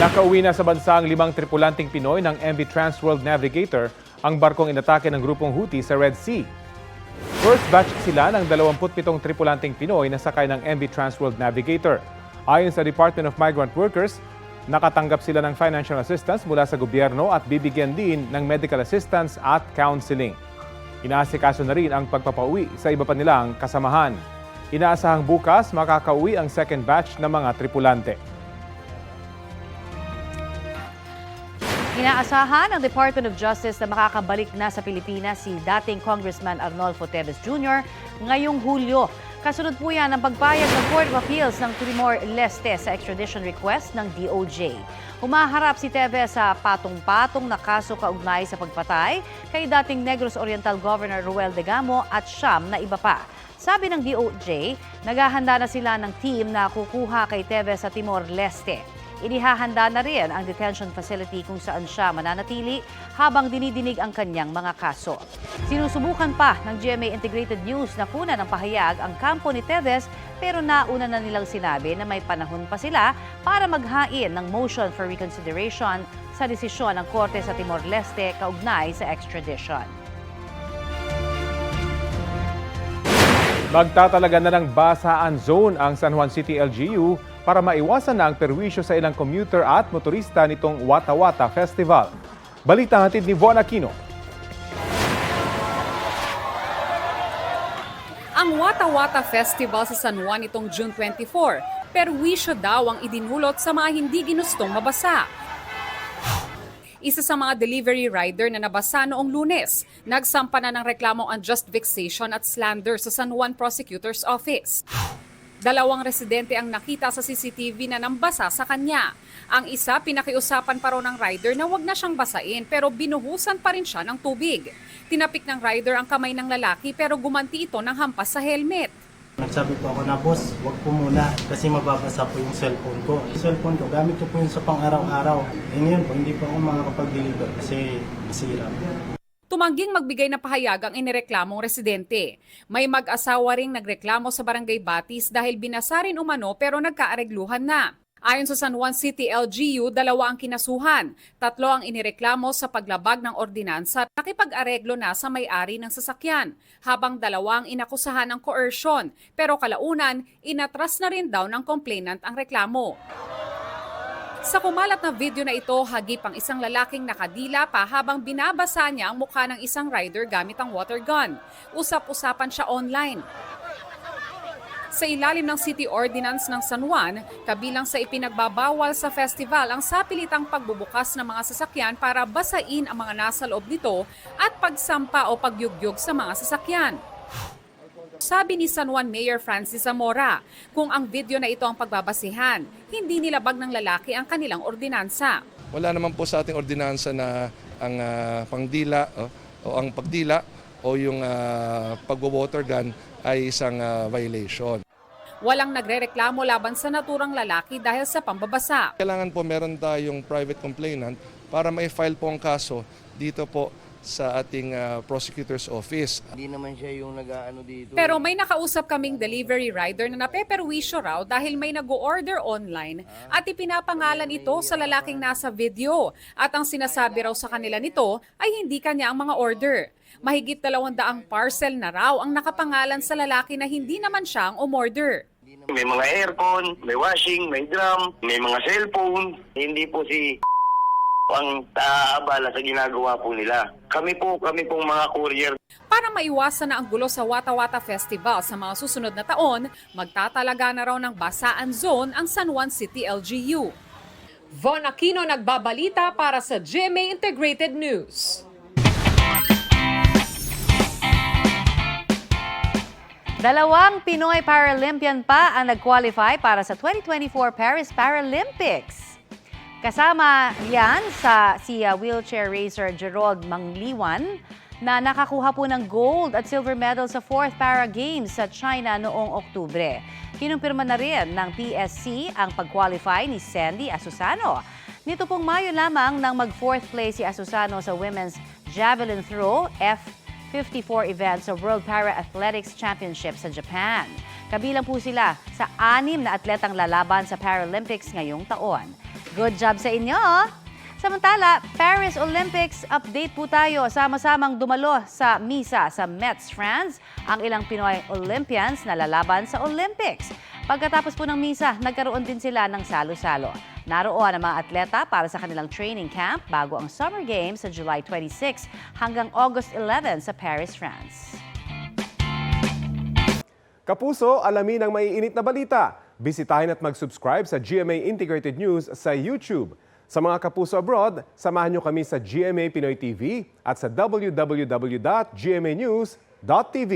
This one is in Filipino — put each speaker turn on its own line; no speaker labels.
Nakauwi na sa bansa ang 5 tripulanting Pinoy ng MV Transworld Navigator, ang barkong inatake ng grupong Houthi sa Red Sea. First batch sila ng 27 tripulanting Pinoy na sakay ng MV Transworld Navigator. Ayon sa Department of Migrant Workers, nakatanggap sila ng financial assistance mula sa gobyerno at bibigyan din ng medical assistance at counseling. Inaasikaso na rin ang pagpapauwi sa iba pa nilang kasamahan. Inaasahang bukas makakauwi ang second batch ng mga tripulante.
Inaasahan ng Department of Justice na makakabalik na sa Pilipinas si dating Congressman Arnolfo Teves Jr. ngayong Hulyo. Kasunod po yan ang pagpayag ng Court of Appeals ng Timor-Leste sa extradition request ng DOJ. Humaharap si Teves sa patong-patong na kaso kaugnay sa pagpatay kay dating Negros Oriental Governor Ruel Degamo at siyam na iba pa. Sabi ng DOJ, naghahanda na sila ng team na kukuha kay Teves sa Timor-Leste. Inihahanda na rin ang detention facility kung saan siya mananatili habang dinidinig ang kanyang mga kaso. Sinusubukan pa ng GMA Integrated News na kunan ng pahayag ang kampo ni Teves pero nauna na nilang sinabi na may panahon pa sila para maghain ng motion for reconsideration sa desisyon ng Korte sa Timor-Leste kaugnay sa extradition.
Magtatalaga na ng basaan zone ang San Juan City LGU para maiwasan na ang perwisyo sa ilang commuter at motorista nitong Wata Wata Festival. Balita hatid ni Von Aquino.
Ang Wata Wata Festival sa San Juan itong June 24, perwisyo daw ang idinulot sa mga hindi ginustong mabasa. Isa sa mga delivery rider na nabasa noong Lunes, nagsampa na ng reklamong unjust vexation at slander sa San Juan Prosecutor's Office. 2 residente ang nakita sa CCTV na nambasa sa kanya. Ang isa, pinakiusapan pa raw ng rider na wag na siyang basain pero binuhusan pa rin siya ng tubig. Tinapik ng rider ang kamay ng lalaki pero gumanti ito ng hampas sa helmet.
Nagsabi po ako na, boss, wag po muna kasi mababasa po yung cellphone ko. Yung cellphone ko, gamit ko po yun sa pang-araw-araw. Ngayon po, hindi po ako makakapag-deliver kasi masira.
Tumangging magbigay ng pahayag ang inireklamong residente. May mag-asawa ring nagreklamo sa Barangay Batis dahil binasa rin umano pero nagkaaregluhan na. Ayon sa San Juan City LGU, 2 ang kinasuhan. 3 ang inireklamo sa paglabag ng ordinansa at nakipag-areglo na sa may-ari ng sasakyan, habang 2 ang inakusahan ng coercion. Pero kalaunan, inatras na rin daw ng complainant ang reklamo. Sa kumalat na video na ito, hagip ang isang lalaking nakadila pa habang binabasa niya ang mukha ng isang rider gamit ang water gun. Usap-usapan siya online. Sa ilalim ng City Ordinance ng San Juan, kabilang sa ipinagbabawal sa festival ang sapilitang pagbubukas ng mga sasakyan para basain ang mga nasa loob nito at pagsampa o pagyugyug sa mga sasakyan. Sabi ni San Juan Mayor Francis Zamora, kung ang video na ito ang pagbabasihan, hindi nilabag ng lalaki ang kanilang ordinansa.
Wala naman po sa ating ordinansa na ang pangdila o ang pagdila o yung pagwo-water gun ay isang violation.
Walang nagrereklamo laban sa naturang lalaki dahil sa pambabasa.
Kailangan po meron tayong private complainant para ma-file po ang kaso dito po sa ating prosecutor's office.
Hindi naman siya yung nag-aano dito.
Pero may nakausap kaming delivery rider na napeperwisyo raw dahil may nag-o-order online at ipinapangalan ito sa lalaking nasa video. At ang sinasabi raw sa kanila nito ay hindi kanya ang mga order. Mahigit 200 parcel na raw ang nakapangalan sa lalaki na hindi naman siya ang umorder.
May mga aircon, may washing, may drum, may mga cellphone. Hindi po si ang taabala sa ginagawa po nila. Kami pong mga courier.
Para maiwasan na ang gulo sa Wata Wata Festival sa mga susunod na taon, magtatalaga na raw ng basaan zone ang San Juan City LGU. Von Aquino nagbabalita para sa GMA Integrated News.
Dalawang Pinoy Paralympian pa ang nag-qualify para sa 2024 Paris Paralympics. Kasama yan si wheelchair racer Gerald Mangliwan na nakakuha po ng gold at silver medal sa 4th Para Games sa China noong Oktubre. Kinumpirma na rin ng PSC ang pag-qualify ni Sandy Asusano. Nito pong Mayo lamang nang mag-4th place si Asusano sa Women's Javelin Throw F54 event sa World Para Athletics Championship sa Japan. Kabilang po sila sa 6 na atletang lalaban sa Paralympics ngayong taon. Good job sa inyo! Samantala, Paris Olympics update po tayo. Sama-samang dumalo sa misa sa Metz, France, ang ilang Pinoy Olympians na lalaban sa Olympics. Pagkatapos po ng misa, nagkaroon din sila ng salo-salo. Naroon ang mga atleta para sa kanilang training camp bago ang Summer Games sa July 26 hanggang August 11 sa Paris, France.
Kapuso, alamin ang maiinit na balita. Bisitahin at mag-subscribe sa GMA Integrated News sa YouTube. Sa mga kapuso abroad, samahan niyo kami sa GMA Pinoy TV at sa www.gmanews.tv.